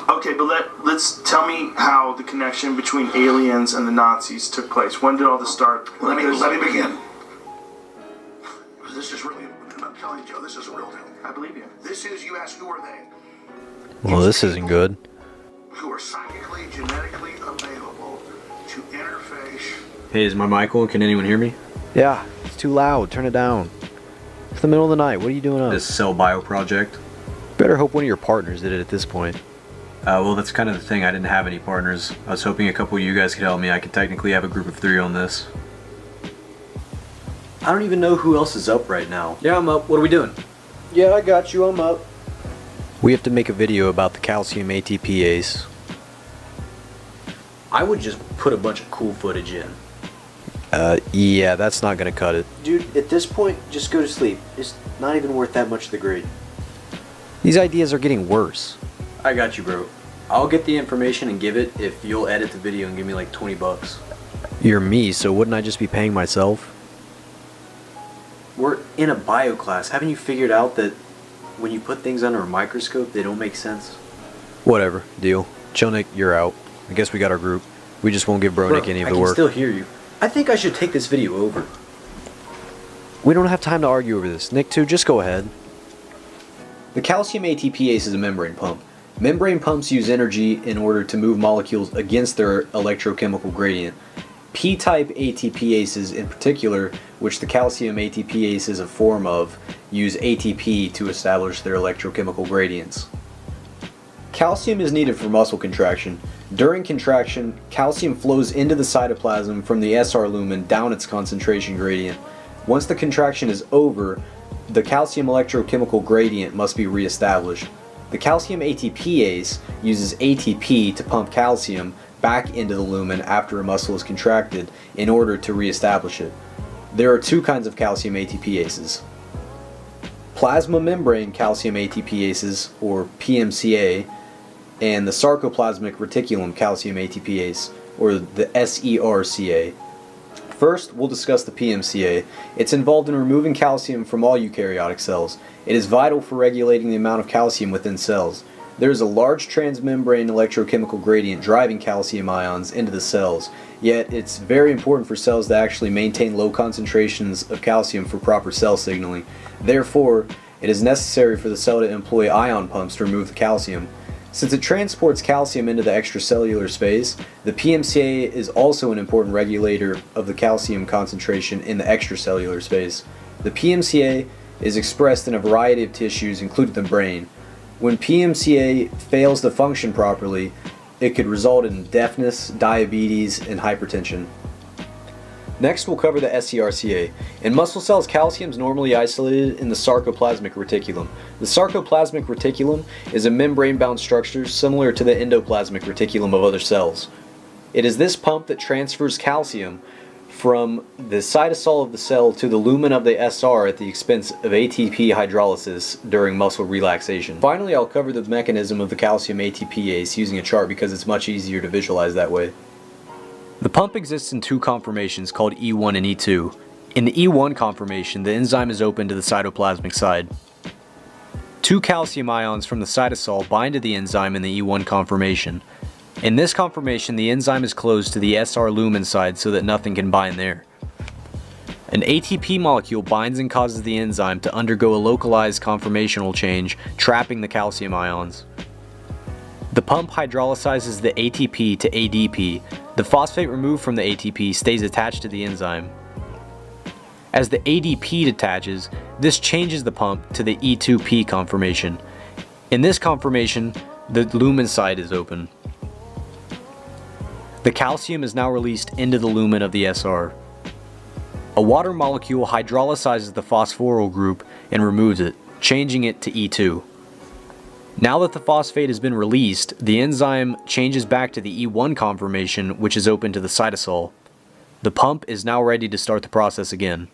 Okay, but let's tell me how the connection between aliens and the Nazis took place. When did all this start? Let me begin. This is really, I'm telling you, Joe, this is a real deal. I believe you. This is, you ask, who are they? Well, this isn't good. Who are psychically, genetically available to interface. Hey, is my mic on? Can anyone hear me? Yeah, it's too loud. Turn it down. It's the middle of the night. What are you doing up? This cell bio project. Better hope one of your partners did it at this point. Well, that's kind of the thing. I didn't have any partners. I was hoping a couple of you guys could help me. I could technically have a group of 3 on this. I don't even know who else is up right now. Yeah, I'm up. What are we doing? Yeah, I got you. I'm up. We have to make a video about the calcium ATPase. I would just put a bunch of cool footage in. Yeah, that's not gonna cut it. Dude, at this point, just go to sleep. It's not even worth that much of the grade. These ideas are getting worse. I got you, bro. I'll get the information and give it if you'll edit the video and give me like 20 bucks. You're me, so wouldn't I just be paying myself? We're in a bio class. Haven't you figured out that when you put things under a microscope, they don't make sense? Whatever, deal. Chilnick, you're out. I guess we got our group. We just won't give Bronick any of the work. I can still hear you. I think I should take this video over. We don't have time to argue over this. Nick, too, just go ahead. The calcium ATPase is a membrane pump. Membrane pumps use energy in order to move molecules against their electrochemical gradient. P-type ATPases in particular, which the calcium ATPase is a form of, use ATP to establish their electrochemical gradients. Calcium is needed for muscle contraction. During contraction, calcium flows into the cytoplasm from the SR lumen down its concentration gradient. Once the contraction is over, the calcium electrochemical gradient must be reestablished. The calcium ATPase uses ATP to pump calcium back into the lumen after a muscle is contracted in order to reestablish it. There are 2 kinds of calcium ATPases. Plasma membrane calcium ATPases, or PMCA, and the sarcoplasmic reticulum calcium ATPase, or the SERCA. First, we'll discuss the PMCA. It's involved in removing calcium from all eukaryotic cells. It is vital for regulating the amount of calcium within cells. There is a large transmembrane electrochemical gradient driving calcium ions into the cells, yet it's very important for cells to actually maintain low concentrations of calcium for proper cell signaling. Therefore, it is necessary for the cell to employ ion pumps to remove the calcium. Since it transports calcium into the extracellular space, the PMCA is also an important regulator of the calcium concentration in the extracellular space. The PMCA is expressed in a variety of tissues, including the brain. When PMCA fails to function properly, it could result in deafness, diabetes, and hypertension. Next, we'll cover the SERCA. In muscle cells, calcium is normally isolated in the sarcoplasmic reticulum. The sarcoplasmic reticulum is a membrane-bound structure similar to the endoplasmic reticulum of other cells. It is this pump that transfers calcium from the cytosol of the cell to the lumen of the SR at the expense of ATP hydrolysis during muscle relaxation. Finally, I'll cover the mechanism of the calcium ATPase using a chart because it's much easier to visualize that way. The pump exists in 2 conformations called E1 and E2. In the E1 conformation, the enzyme is open to the cytoplasmic side. 2 calcium ions from the cytosol bind to the enzyme in the E1 conformation. In this conformation, the enzyme is closed to the SR lumen side so that nothing can bind there. An ATP molecule binds and causes the enzyme to undergo a localized conformational change, trapping the calcium ions. The pump hydrolyzes the ATP to ADP. The phosphate removed from the ATP stays attached to the enzyme. As the ADP detaches, this changes the pump to the E2P conformation. In this conformation, the lumen side is open. The calcium is now released into the lumen of the SR. A water molecule hydrolyzes the phosphoryl group and removes it, changing it to E2. Now that the phosphate has been released, the enzyme changes back to the E1 conformation, which is open to the cytosol. The pump is now ready to start the process again.